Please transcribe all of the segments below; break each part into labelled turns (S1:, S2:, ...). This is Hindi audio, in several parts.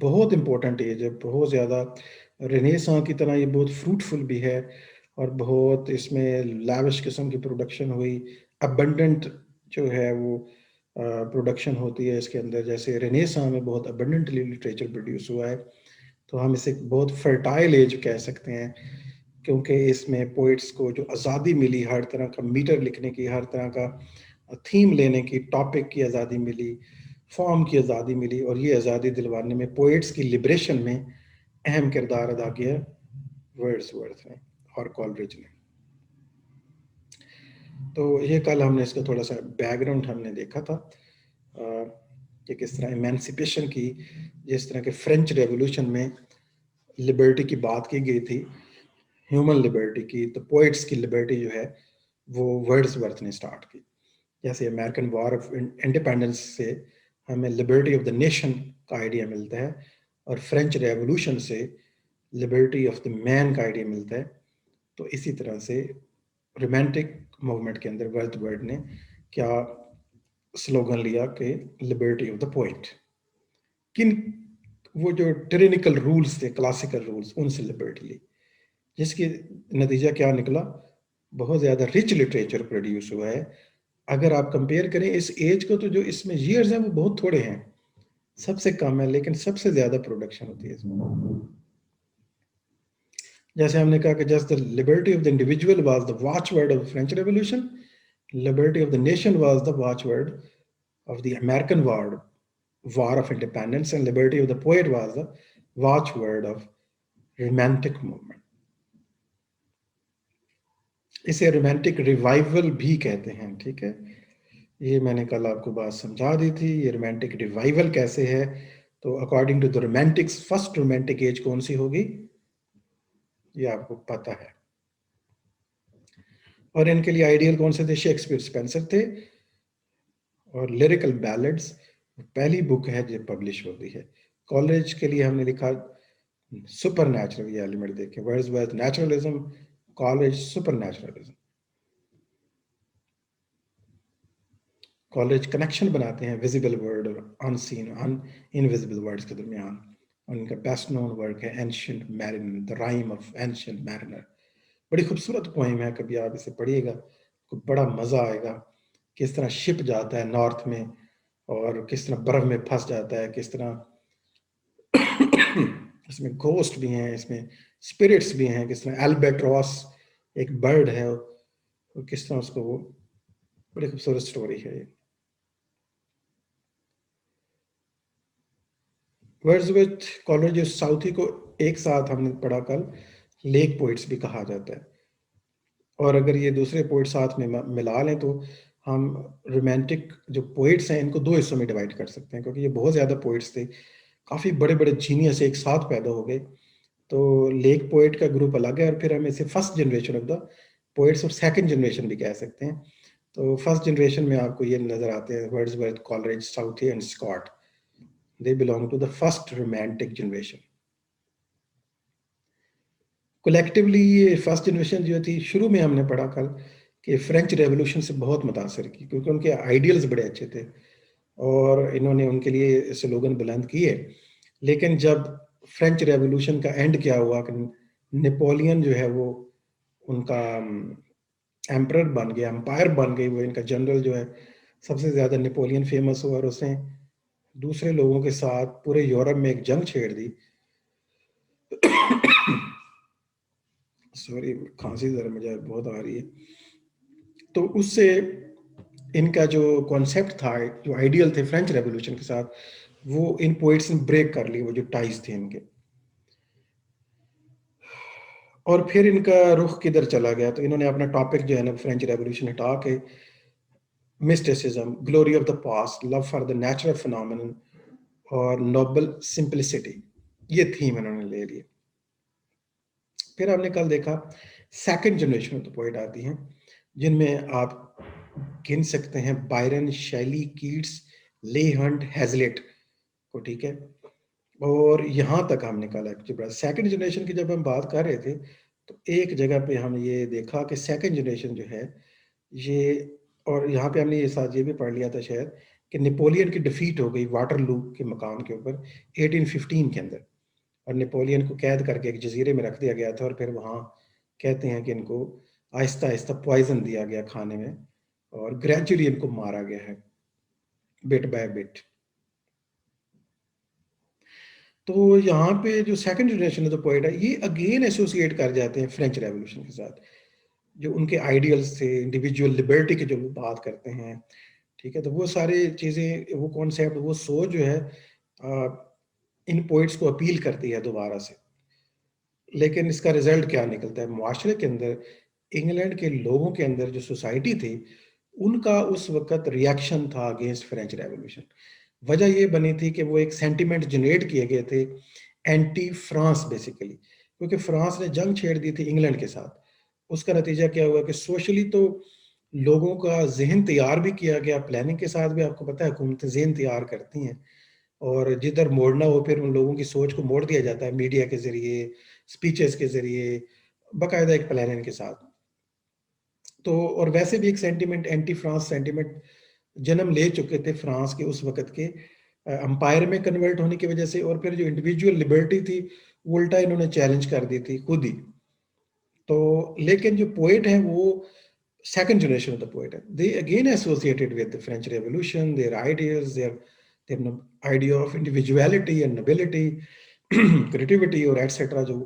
S1: बहुत इम्पोर्टेंट एज है, बहुत ज़्यादा रेनेसां की तरह ये बहुत फ्रूटफुल भी है, और बहुत इसमें लैविश किस्म की प्रोडक्शन हुई, अबंडेंट जो है वो प्रोडक्शन होती है इसके अंदर। जैसे रेनेसां में बहुत अबंडेंटली लिटरेचर प्रोड्यूस हुआ है, तो हम इसे बहुत फर्टाइल एज कह सकते हैं, क्योंकि इसमें पोइट्स को जो आज़ादी मिली, हर तरह का मीटर लिखने की, हर तरह का थीम लेने की, टॉपिक की आज़ादी मिली, फॉर्म की आज़ादी मिली, और ये आज़ादी दिलवाने में पोइट्स की लिबरेशन में अहम किरदार अदा किया वर्ड्सवर्थ ने और कॉलरिज ने। तो ये कल हमने इसका थोड़ा सा बैकग्राउंड हमने देखा था कि किस तरह इमेंसिपेशन की, जिस तरह के फ्रेंच रेवोल्यूशन में लिबर्टी की बात की गई थी, ह्यूमन लिबर्टी की, तो पोइट्स की लिबर्टी जो है वो वर्ड्सवर्थ ने स्टार्ट की। जैसे अमेरिकन वॉर ऑफ इंडिपेंडेंस से हमें लिबर्टी ऑफ द नेशन का आइडिया मिलता है, और फ्रेंच रेवोल्यूशन से लिबर्टी ऑफ द मैन का आइडिया मिलता है। तो इसी तरह से रोमांटिक मूवमेंट के अंदर वर्ड्सवर्थ ने क्या स्लोगन लिया कि लिबर्टी ऑफ द पोइट। किन वो जो टिरेनिकल रूल्स थे, क्लासिकल रूल्स, उनसे लिबर्टी ली, जिसके नतीजा क्या निकला, बहुत ज़्यादा रिच लिटरेचर प्रोड्यूस हुआ है। अगर आप कंपेयर करें इस एज को, तो जो इसमें ईयर्स हैं वो बहुत थोड़े हैं, सबसे कम है, लेकिन सबसे ज़्यादा प्रोडक्शन होती है इसमें। जैसे हमने कहा कि just the liberty of the individual was the watch word of French revolution, liberty of the nation was the watch word of the American War of Independence, and liberty of the poet was the watchword of romantic movement. इसे रोमांटिक रिवाइवल भी कहते हैं, ठीक है। ये मैंने कल आपको बात समझा दी थी। ये रोमांटिक रिवाइवल कैसे है, तो according to the romantics, first romantic age कौन सी होगी, ये आपको पता है। और इनके लिए आइडियल कौन से थे, शेक्सपियर, स्पेंसर थे। और लिरिकल बैलेड्स पहली बुक है जो पब्लिश होती है। कॉलेज के लिए हमने लिखा सुपर नेचुरल, ये एलिमेंट देखे, Wordsworth naturalism, college super naturalism. College connection बनाते हैं विजिबल वर्ड और अनसीन इनविजिबल वर्ड्स के दरमियान। उनका बेस्ट नोन वर्क है ancient mariner, the rhyme of ancient mariner. बड़ी खूबसूरत पोइम है, कभी आप इसे पढ़िएगा तो बड़ा मज़ा आएगा। किस तरह शिप जाता है नॉर्थ में, और किस तरह बर्फ में फंस जाता है, किस तरह इसमें घोस्ट भी हैं, इसमें स्पिरिट्स भी हैं, किस तरह एल्बेट्रॉस एक बर्ड है, और किस तरह उसको वो, बड़ी खूबसूरत स्टोरी है ये। वर्ड्सवर्थ, कॉलेरिज, साउथी को एक साथ हमने पढ़ा कल, लेक पोइट्स भी कहा जाता है। और अगर ये दूसरे पोइट साथ में मिला लें तो हम रोमांटिक जो पोइट्स हैं इनको दो हिस्सों में डिवाइड कर सकते हैं, क्योंकि ये बहुत ज़्यादा पोइट्स थे, काफ़ी बड़े बड़े जीनियस एक साथ पैदा हो गए। तो लेक पोइट का ग्रुप अलग है, और फिर हम इसे first generation of the poets और सेकंड जनरेशन भी कह सकते हैं। तो फर्स्ट जनरेशन में आपको ये नज़र आते हैं Wordsworth, Coleridge, Southey and Scott. They belong to the first romantic generation. Collectively ये फर्स्ट जनरेशन जो थी, शुरू में हमने पढ़ा कल कि फ्रेंच रेवोल्यूशन से बहुत मुतासर की, क्योंकि उनके आइडियल्स बड़े अच्छे थे और इन्होंने उनके लिए स्लोगन बुलंद किए। लेकिन जब फ्रेंच रेवोल्यूशन का एंड क्या हुआ कि नेपोलियन जो है वो उनका एम्परर बन गया, एम्पायर बन गई, वो इनका जनरल जो है सबसे ज़्यादा नेपोलियन फेमस हुआ, और उसने दूसरे लोगों के साथ पूरे यूरोप में एक जंग छेड़ दी। सॉरी, खांसी ज़रा मुझे बहुत आ रही है। तो उससे इनका जो कॉन्सेप्ट था, जो आइडियल थे फ्रेंच रेवोल्यूशन के साथ, वो इन पोइट्स ने ब्रेक कर ली, वो जो टाइज थे इनके। और फिर इनका रुख किधर चला गया, तो इन्होंने अपना टॉपिक जो है ना फ्रेंच रेवोल्यूशन हटा के mysticism, glory of the past, love for the natural phenomenon और नोबल सिंपलिसिटी, ये थीम इन्होंने ले लिए। फिर हमने कल देखा second generation of the poet आती हैं, जिनमें आप गिन सकते हैं बायरन, शैली, कीट्स, ले हंट, हैजलेट को, ठीक है। और यहाँ तक हमने कल एक्चुअली सेकंड जनरेशन की जब हम बात कर रहे थे, तो एक जगह पे हम ये देखा कि सेकंड जनरेशन जो है ये और यहाँ पे हमने ये साथ ये भी पढ़ लिया था शायद कि नेपोलियन की डिफीट हो गई वाटरलू के मकाम के ऊपर 1815 के अंदर, और नेपोलियन को कैद करके एक जजीरे में रख दिया गया था, और फिर वहाँ कहते हैं कि इनको आहिस्ता आहिस्ता पॉइजन दिया गया खाने में, और ग्रेजुअली इनको मारा गया है बिट बाय बिट। तो यहाँ पे जो second generation of the poet है, ये अगेन एसोसिएट कर जाते हैं फ्रेंच रेवोल्यूशन के साथ, जो उनके आइडियल्स थे, इंडिविजुअल लिबर्टी की जो वो बात करते हैं, ठीक है। तो वो सारी चीज़ें, वो कॉन्सेप्ट, वो सोच जो है इन पोइट्स को अपील करती है दोबारा से। लेकिन इसका रिजल्ट क्या निकलता है मुआशरे के अंदर? इंग्लैंड के लोगों के अंदर जो सोसाइटी थी, उनका उस वक्त रिएक्शन था अगेंस्ट फ्रेंच रेवोल्यूशन। वजह ये बनी थी कि वो एक सेंटिमेंट जनरेट किए गए थे एंटी फ्रांस बेसिकली, क्योंकि फ्रांस ने जंग छेड़ दी थी इंग्लैंड के साथ। उसका नतीजा क्या हुआ कि सोशली तो लोगों का जहन तैयार भी किया गया, प्लानिंग के साथ भी, आपको पता है हुकूमतें जहन तैयार करती हैं, और जिधर मोड़ना हो फिर उन लोगों की सोच को मोड़ दिया जाता है मीडिया के जरिए, स्पीचेस के जरिए, बाकायदा एक प्लान के साथ। तो और वैसे भी एक सेंटिमेंट, एंटी फ्रांस सेंटिमेंट जन्म ले चुके थे फ्रांस के उस वक्त के अंपायर में कन्वर्ट होने की वजह से, और फिर जो इंडिविजुअल लिबर्टी थी वो उल्टा इन्होंने चैलेंज कर दी थी खुद ही। तो लेकिन जो पोएट हैं वो second generation of the poet, they again associated with the French Revolution, their ideas, their idea of individuality and nobility, creativity और etc. जो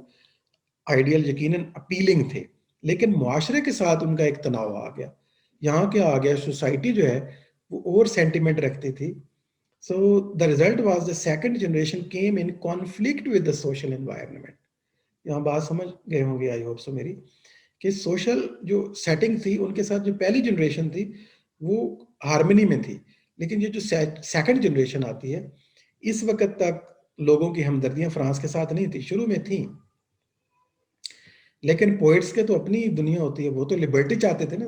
S1: आइडियल यकीनन अपीलिंग थे, लेकिन मुआशरे के साथ उनका एक तनाव आ गया। यहाँ क्या आ गया, सोसाइटी जो है वो और सेंटिमेंट रखती थी। So the result was the second generation came in conflict with the social environment. यहाँ बात समझ गए होंगे आई होप सो मेरी, कि सोशल जो सेटिंग थी उनके साथ जो पहली जनरेशन थी वो हारमनी में थी, लेकिन ये जो सेकंड जनरेशन आती है, इस वक्त तक लोगों की हमदर्दियां फ्रांस के साथ नहीं थी, शुरू में थी, लेकिन पोइट्स के तो अपनी दुनिया होती है, वो तो लिबर्टी चाहते थे ना,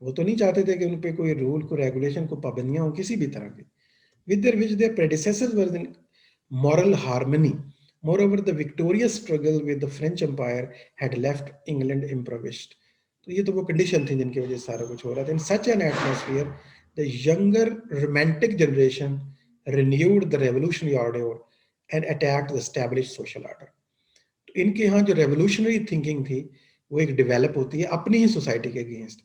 S1: वो तो नहीं चाहते थे कि उन पे कोई रूल, कोई रेगुलेशन, कोई पाबंदियां हो किसी भी तरह की। with their which their predecessors were in moral harmony. Moreover, the victorious struggle with the French Empire had left England impoverished. तो ये तो वो कंडीशन थी जिनकी वजह से सारा कुछ हो रहा था। In such an atmosphere, the younger romantic generation renewed the revolutionary order and attacked the established social order. तो इनके यहाँ जो रेवोल्यूशनरी थिंकिंग थी वो एक डेवलप होती है अपनी ही सोसाइटी के अगेंस्ट,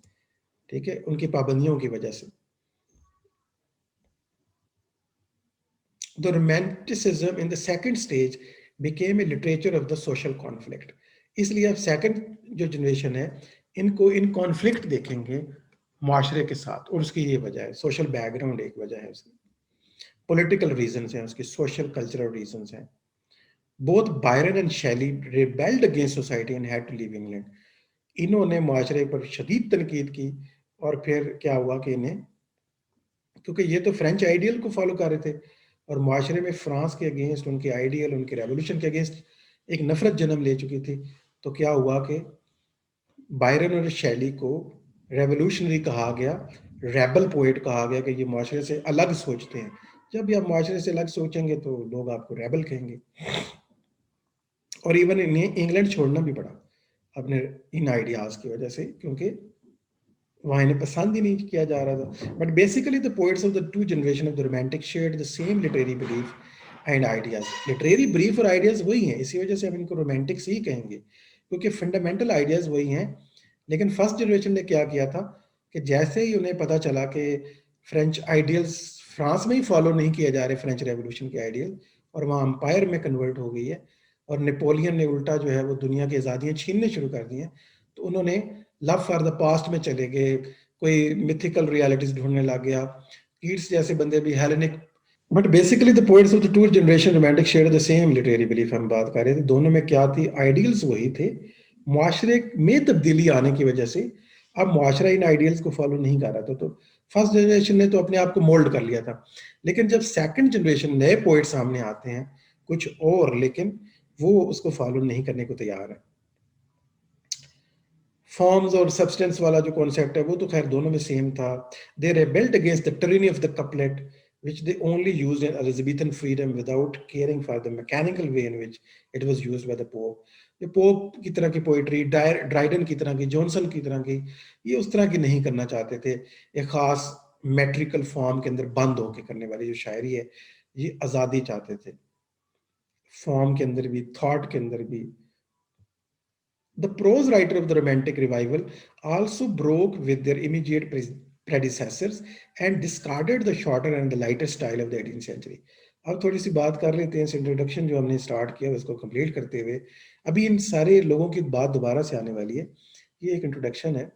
S1: ठीक है, उनकी पाबंदियों की वजह से। The romanticism in the second stage became a literature of the social conflict. इसलिए अब सेकंड जो जनरेशन है इनको इन कॉन्फ्लिक्ट देखेंगे मुआशरे के साथ, और उसकी ये वजह है सोशल बैकग्राउंड, एक वजह है उसकी, पॉलिटिकल रीजंस हैं उसकी, सोशल कल्चरल रीजंस हैं। Both Byron and Shelley rebelled against society and had to leave England. इन्होंने मुआशरे पर शदीद तनकीद की, और फिर क्या हुआ कि इन्हें, क्योंकि ये तो फ्रेंच आइडियल को फॉलो कर रहे थे, और मुआशरे में फ्रांस के अगेंस्ट, उनके आइडियल, उनके रेवोल्यूशन के अगेंस्ट एक नफरत जन्म ले चुकी थी। तो क्या हुआ कि बायरन और शैली को रेवोल्यूशनरी कहा गया, रेबल पोएट कहा गया, कि ये मुआशरे से अलग सोचते हैं। जब भी आप मुआशरे से अलग सोचेंगे तो लोग आपको रेबल कहेंगे, और इवन इन्हें इंग्लैंड छोड़ना भी पड़ा अपने इन आइडियाज की वजह से, क्योंकि वहाँ इन्हें पसंद ही नहीं किया जा रहा था। But basically the poets of the two generation of the romantic shared the same literary belief and ideas. Literary brief और आइडियाज वही हैं, इसी वजह से हम इनको रोमांटिक्स ही कहेंगे, क्योंकि फंडामेंटल आइडियाज वही हैं। लेकिन फर्स्ट जनरेशन ने क्या किया था कि जैसे ही उन्हें पता चला कि फ्रेंच आइडियल्स फ्रांस में ही फॉलो नहीं किए जा रहे, फ्रेंच रेवोल्यूशन के आइडियल, और वहाँ अंपायर में कन्वर्ट हो गई है, और नेपोलियन ने उल्टा जो है वो दुनिया की आज़ादियाँ छीनने शुरू कर दी हैं, तो उन्होंने लव फॉर द पास्ट में चले गए, कोई मिथिकल रियलिटीज ढूंढने लग गया। कीट्स जैसे बंदे भी Hellenic, but basically the poets of the two generation romantic share the same literary belief. हम बात कर रहे थे दोनों में क्या थी, आइडियल्स वही थे, मुआशरे में तब्दीली आने की वजह से अब मुआशरा इन आइडियल्स को फॉलो नहीं कर रहा था। तो फर्स्ट जनरेशन ने तो अपने आप को मोल्ड कर लिया था, लेकिन जब सेकंड जनरेशन नए पोएट सामने आते हैं कुछ और, लेकिन वो उसको फॉलो नहीं करने को तैयार है। फॉर्म्स और सब्सटेंस वाला जो कॉन्सेप्ट है वो तो खैर दोनों में सेम था। They rebelled against the tyranny of the couplet which they only used in Elizabethan freedom without caring for the mechanical way in which it was used by the Pope. ये पोप की तरह की पोइट्री, ड्राइडन की तरह की, जॉनसन की तरह की, ये उस तरह की नहीं करना चाहते थे। एक खास मेट्रिकल फॉर्म के अंदर बंद होके करने वाली जो शायरी है, ये आज़ादी चाहते थे, फॉर्म के अंदर भी, थॉट के अंदर भी। The prose writer of the Romantic Revival also broke with their immediate predecessors and discarded the shorter and the lighter style of the 18th century. अब थोड़ी सी बात कर लेते हैं इस इंट्रोडक्शन जो हमने स्टार्ट किया उसको कंप्लीट करते हुए। अभी इन सारे लोगों की बात दोबारा से आने वाली है, ये एक इंट्रोडक्शन है।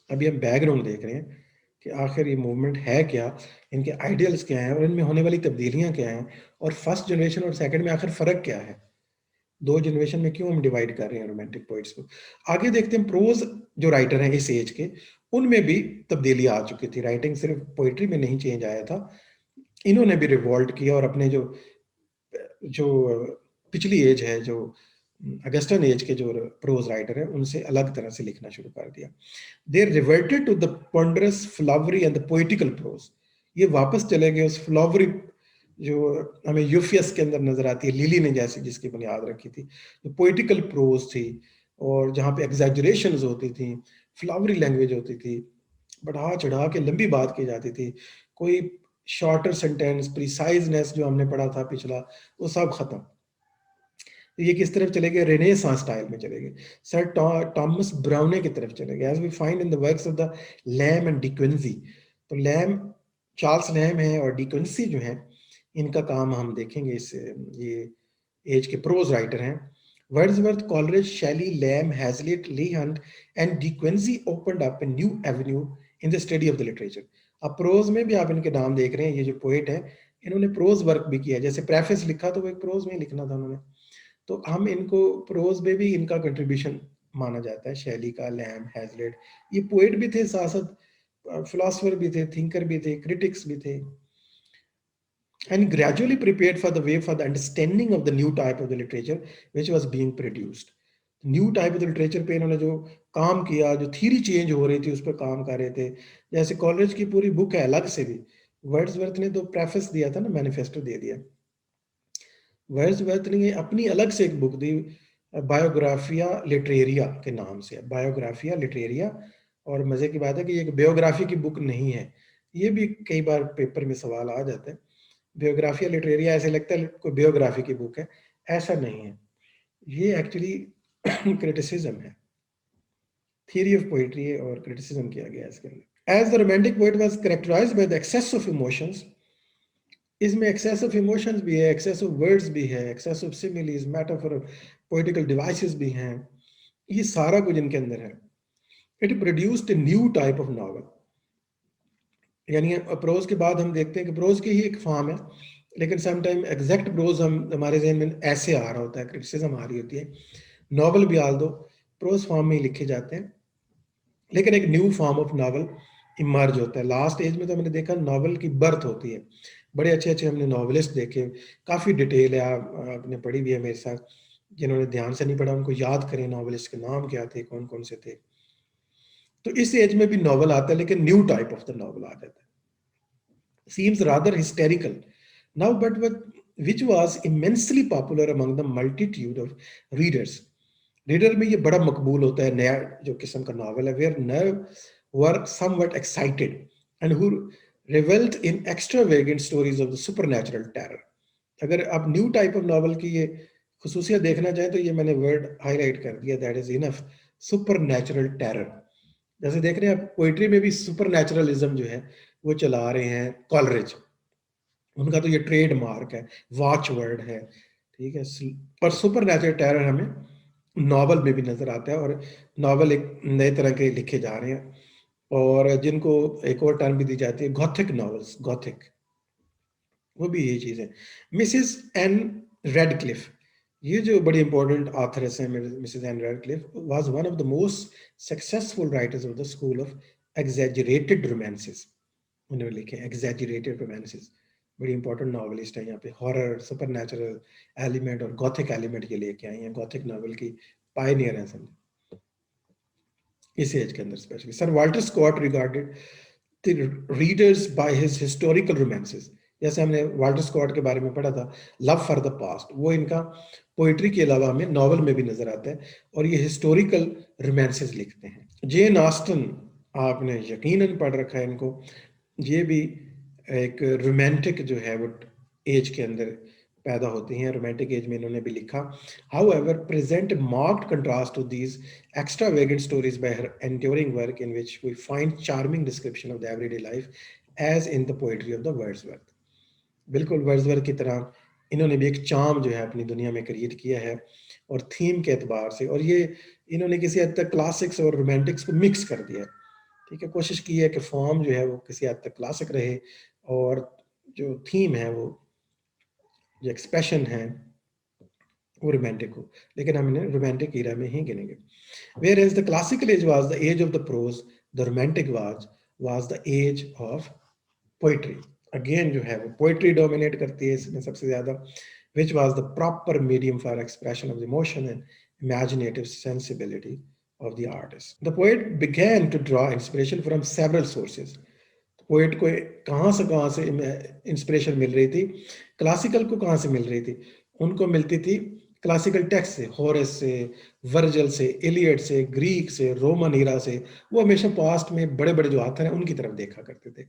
S1: अभी हम बैकग्राउंड देख रहे हैं कि आखिर ये मूवमेंट है क्या, इनके आइडियल्स क्या हैं और इनमें होने वाली तब्दीलियां क्या हैं, और फर्स्ट जनरेशन और सेकंड में आखिर फ़र्क क्या है, दो जनरेशन में क्यों हम डिवाइड कर रहे हैं रोमांटिक पोइट्स को। आगे देखते हैं प्रोज जो राइटर हैं इस एज के, उनमें भी तब्दीली आ चुकी थी। राइटिंग सिर्फ पोइट्री में नहीं चेंज आया था, इन्होंने भी रिवॉल्ट किया और अपने जो जो पिछली एज है, जो अगस्टन एज के जो प्रोज राइटर है, उनसे अलग तरह से लिखना शुरू कर दिया। They reverted to the ponderous flowery and the poetical prose. ये वापस चले गए उस फ्लावरी जो हमें यूफियस के अंदर नजर आती है, लिली ने जैसी जिसकी बुनियाद रखी थी, जो पोइटिकल प्रोज थी और जहाँ पे एग्जैजरेशंस होती थी, फ्लावरी लैंग्वेज होती थी, बढ़ा चढ़ा के लंबी बात की जाती थी, कोई शॉर्टर सेंटेंस, प्रिसाइजनेस जो हमने पढ़ा था पिछला, वो सब खत्म। तो ये किस तरफ चले गए, रेनेसां स्टाइल में चले गए, सर टॉमस ब्राउने की तरफ चले गए, as we find in the works of the Lamb and De Quincey. तो लैम, चार्ल्स लैम है और डिक्वेंसी जो है, इनका काम हम देखेंगे। इस ये एज के प्रोज राइटर हैं। Wordsworth, Coleridge, Shelley, Lamb, Hazlitt, Leigh Hunt and De Quincey opened up a new avenue in the study of the literature. अब प्रोज में भी आप इनके नाम देख रहे हैं, ये जो पोएट है, इन्होंने प्रोज वर्क भी किया। जैसे प्रेफेस लिखा तो वो एक प्रोज में लिखना था उन्होंने, तो हम इनको प्रोज में भी इनका कंट्रीब्यूशन माना जाता है। शैली का, लैम, हैजलिट, ये पोएट भी थे, साथ साथ फिलोसफर भी थे, थिंकर भी थे, क्रिटिक्स भी थे, and gradually prepared for the way for the understanding of the new type of the literature which was being produced. New type of literature पे इन्होंने जो काम किया, जो थ्योरी चेंज हो रही थी उस पर काम कर रहे थे। जैसे कॉलेज की पूरी बुक है अलग से भी, वर्ड्सवर्थ ने तो प्रेफेस दिया था ना, मैनिफेस्टो दे दिया। वर्ड्सवर्थ ने अपनी अलग से एक बुक दी, बायोग्राफिया लिटरेरिया के नाम से, बायोग्राफिया लिटरेरिया। और मजे की बात है कि ये एक बायोग्राफी की बुक नहीं है, ये भी कई बार पेपर में सवाल आ जाता है। बायोग्राफिया लिटरेरिया ऐसे लगता है कोई बायोग्राफी की बुक है, ऐसा नहीं है, ये एक्चुअली क्रिटिसिज्म है, थियरी ऑफ पोइट्री है और क्रिटिसिज्म किया गया है इसके अंदर। As the romantic poet was characterised by the excess of emotions, इसमें एक्सेस ऑफ इमोशंस भी है, एक्सेस ऑफ वर्ड्स भी है, excess of similes, metaphor, poetical devices भी हैं, ये सारा कुछ इनके अंदर है। It produced a new type of novel, यानी प्रोज के बाद हम देखते हैं कि प्रोज की ही एक फॉर्म है, लेकिन समटाइम एग्जैक्ट प्रोज हमारे जहन में ऐसे आ रहा होता है, क्रिटिसिज्म आ रही होती है। नॉवल भी डाल दो, प्रोज फॉर्म में ही लिखे जाते हैं, लेकिन एक new form of novel emerge होता है। लास्ट एज में तो हमने देखा नॉवल की बर्थ होती है, बड़े अच्छे अच्छे हमने नॉवलिस्ट देखे, काफ़ी डिटेल है, आपने पढ़ी भी है मेरे साथ, जिन्होंने ध्यान से नहीं पढ़ा उनको याद करें नॉवलिस्ट के नाम क्या थे, कौन कौन से थे। तो इस एज में भी नॉवल आता है, लेकिन new type of the novel आ जाता है, seems rather hysterical now, but which was immensely popular among the multitude of readers. Reader में ये बड़ा मकबूल होता है, नया जो किस्म का नावल है, where nerve were somewhat excited and who revelled in extravagant stories of the supernatural terror. अगर आप न्यू टाइप ऑफ नावल की ये खसूसियत देखना चाहें तो ये मैंने वर्ड हाईलाइट कर दिया, that is enough, supernatural terror. जैसे देख रहे हैं आप पोइट्री में भी सुपरनैचुरलिज्म जो है वो चला रहे हैं कॉलरिज, उनका तो ये ट्रेड मार्क है, वॉच वर्ड है, ठीक है। पर सुपर नेचुरल टेरर हमें नॉवल में भी नजर आता है, और नॉवल एक नए तरह के लिखे जा रहे हैं, और जिनको एक और टर्म भी दी जाती है गॉथिक नॉवेल्स, गॉथिक, वो भी यही चीज है। मिसिस एन रेडक्लिफ, ये जो बड़ी इंपॉर्टेंट ऑथरेस हैं, Mrs Ann Radcliffe was one of the most successful writers of the school of exaggerated romances. उन्होंने लिखे एग्जैजरेटेड रोमांसेस, बड़ी इंपॉर्टेंट नॉवलिस्ट है यहाँ पे, हॉरर, सुपर नेचुरल एलिमेंट और गॉथिक एलिमेंट के लेके आई हैं, गॉथिक नॉवल की पायनियर हैं समझ, इस एज के अंदर specially. Sir Walter Scott regarded the readers by his historical romances, जैसे हमने वाल्टर स्कॉट के बारे में पढ़ा था, लव फॉर द पास्ट, वो इनका पोइट्री के अलावा हमें नॉवल में भी नजर आता है, और ये हिस्टोरिकल रोमांसेस लिखते हैं। जेन ऑस्टन, आपने यकीनन पढ़ रखा है इनको, ये भी एक रोमांटिक जो है वो एज के अंदर पैदा होती हैं, रोमांटिक एज में इन्होंने भी लिखा। However present marked contrast to these extravagant stories by her enduring work in which we find charming description of the everyday life as in the poetry of the Wordsworth. बिल्कुल वर्ड्सवर्थ की तरह इन्होंने भी एक चार्म जो है अपनी दुनिया में क्रिएट किया है, और थीम के एतबार से, और ये इन्होंने किसी हद तक क्लासिक्स और रोमांटिक्स को मिक्स कर दिया है। ठीक है, कोशिश की है कि फॉर्म जो है वो किसी हद तक क्लासिक रहे, और जो थीम है वो, जो एक्सप्रेशन है वो रोमांटिक हो, लेकिन हम इन्हें रोमांटिक ईरा में ही गिनेंगे। Whereas the classical age was the age of the prose, the romantic was the age of poetry. Again जो है वो पोइट्री डोमिनेट करती है इसमें सबसे ज्यादा, which was the proper medium for expression of the emotion and imaginative sensibility of the artist. The poet began to draw inspiration from several sources. Poet को कहाँ से इंस्पिरेशन मिल रही थी, क्लासिकल को कहाँ से मिल रही थी, उनको मिलती थी क्लासिकल टेक्स्ट से, होरेस से, वर्जल से, इलियड से, ग्रीक से, रोमन ईरा से। वो हमेशा पास्ट में बड़े बड़े जो आथर हैं उनकी तरफ देखा करते थे,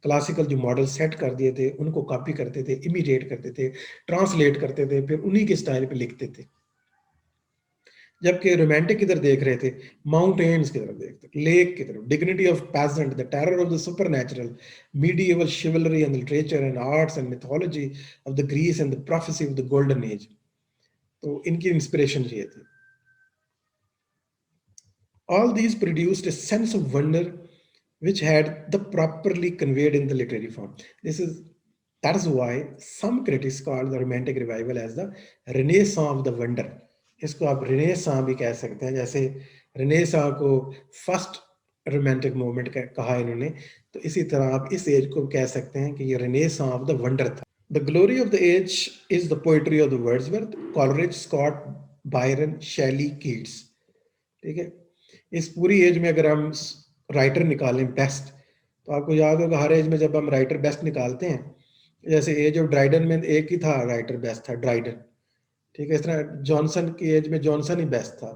S1: क्लासिकल जो मॉडल सेट कर दिए थे उनको कॉपी करते थे, इमिटेट करते थे, ट्रांसलेट करते थे, फिर उन्हीं के स्टाइल पे लिखते थे। जबकि रोमांटिक किधर देख रहे थे, माउंटेन्स की तरफ देखते थे, लेक की तरफ, dignity of pageant, the terror of the supernatural, medieval chivalry and literature and arts and mythology of the Greece and the prophecy of the golden age. तो इनकी इंस्पिरेशन ये थी। All these produced a sense of wonder which had the properly conveyed in the literary form. That is why some critics call the romantic revival as the renaissance of the wonder. इसको आप रिनेसां भी कह सकते हैं, जैसे रिनेसां को फर्स्ट रोमांटिक मूवमेंट कहा इन्होंने, तो इसी तरह आप इस एज को कह सकते हैं कि ये रिनेसां ऑफ द वंडर था। The glory of the age is the poetry of the Wordsworth, Coleridge, Scott, Byron, Shelley, Keats. ठीक है, इस पूरी एज में अगर हम राइटर निकालें बेस्ट, तो आपको याद होगा हर एज में जब हम राइटर बेस्ट निकालते हैं, जैसे एज ऑफ ड्राइडन में एक ही था राइटर बेस्ट था, ड्राइडन। ठीक है, इस तरह जॉनसन की एज में जॉनसन ही बेस्ट था।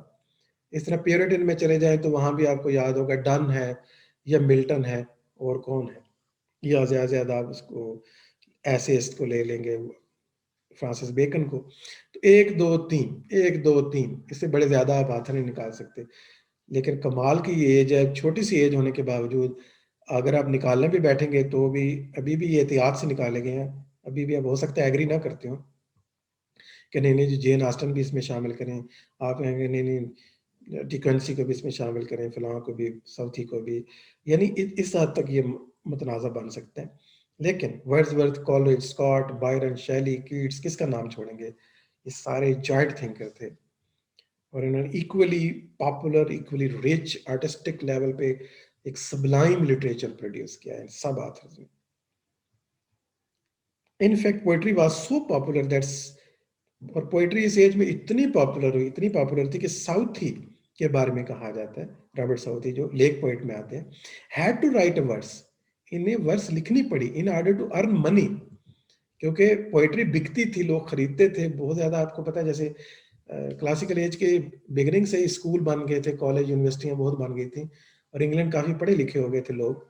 S1: इस तरह प्योरिटन में चले जाएं तो वहां भी आपको याद होगा डन है या मिल्टन है, और कौन है, या ज्यादा ज्यादा आप उसको एसेइस्ट को ले लेंगे, फ्रांसिस बेकन को। तो एक दो तीन, इससे बड़े ज्यादा आप हाथ नहीं निकाल सकते। लेकिन कमाल की ये एज है, छोटी सी एज होने के बावजूद अगर आप निकालने भी बैठेंगे तो भी अभी भी ये एहतियात से निकाले गए हैं। अभी भी अब हो सकता है एग्री ना करते हो कि नहीं नहीं जेन ऑस्टन भी इसमें शामिल करें, आप कहेंगे नहीं नहीं डिकेंसी को भी इसमें शामिल करें, फिलहाल को भी, साउथी को भी, यानी इस हद तक ये मुतनाज़ा बन सकते हैं। लेकिन Wordsworth, college, Scott, Byron, Shelley, Keats, किसका नाम छोड़ेंगे, ये सारे जॉइंट थिंकर थे, और इन्होंने equally popular, equally rich artistic level पे एक सबलाइम लिटरेचर प्रोड्यूस किया है सब ऑथर्स ने। In fact poetry was so popular that's, और पोएट्री इस एज में इतनी पॉपुलर थी कि साउथी के बारे में कहा जाता है, रॉबर्ट साउथी जो लेक पोएट में आते हैं, had to write a verse, इन्हें वर्स लिखनी पड़ी in order to earn money, क्योंकि पोएट्री बिकती थी, लोग खरीदते थे बहुत ज्यादा। आपको पता है जैसे क्लासिकल एज के बिगिनिंग से ही स्कूल बन गए थे, कॉलेज यूनिवर्सिटियां बहुत बन गई थी, और इंग्लैंड काफी पढ़े लिखे हो गए थे लोग,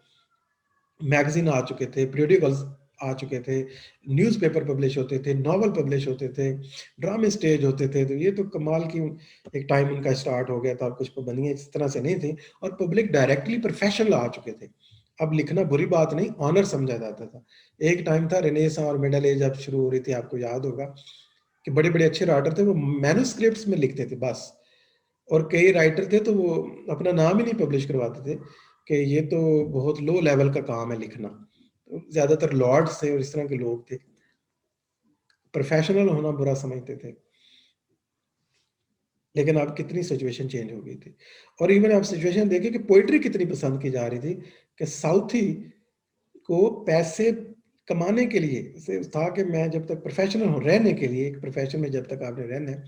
S1: मैगजीन आ चुके थे, पीरियडिकल्स आ चुके थे, न्यूज़पेपर पब्लिश होते थे, नॉवल पब्लिश होते थे, ड्रामे स्टेज होते थे। तो ये तो कमाल की एक टाइम उनका स्टार्ट हो गया था, कुछ पाबंदियां इस तरह से नहीं थी, और पब्लिक डायरेक्टली प्रोफेशनल आ चुके थे। अब लिखना बुरी बात नहीं, ऑनर समझा जाता था। एक टाइम था रेनेसां और मिडल एज अब शुरू हो रही थी, आपको याद होगा कि बड़े बड़े अच्छे राइटर थे, वो मैन्युस्क्रिप्ट्स में लिखते थे बस, और कई राइटर थे तो वो अपना नाम ही नहीं पब्लिश करवाते थे कि ये तो बहुत लो लेवल का काम है लिखना। तो ज्यादातर लॉर्ड्स थे और इस तरह के लोग थे, प्रोफेशनल होना बुरा समझते थे। लेकिन अब कितनी सिचुएशन चेंज हो गई थी, और इवन आप सिचुएशन देखिए कि पोइट्री कितनी पसंद की जा रही थी, कि साउथी को पैसे कमाने के लिए से था कि मैं जब तक प्रोफेशनल हूँ, रहने के लिए एक प्रोफेशन में जब तक आपने रहना है,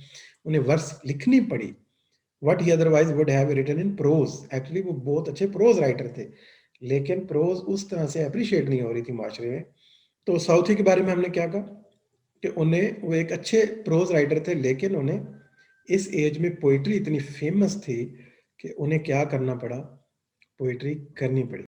S1: उन्हें वर्स लिखनी पड़ी। What he otherwise would have written in prose. Actually वो बहुत अच्छे प्रोज राइटर थे, लेकिन प्रोज उस तरह से अप्रिशिएट नहीं हो रही थी माशरे में तो साउथी के बारे में हमने क्या कहा कि उन्हें वो एक अच्छे प्रोज़ राइटर थे, लेकिन उन्हें इस एज में पोएट्री इतनी फ़ेमस थी कि उन्हें क्या करना पड़ा, पोएट्री करनी पड़ी।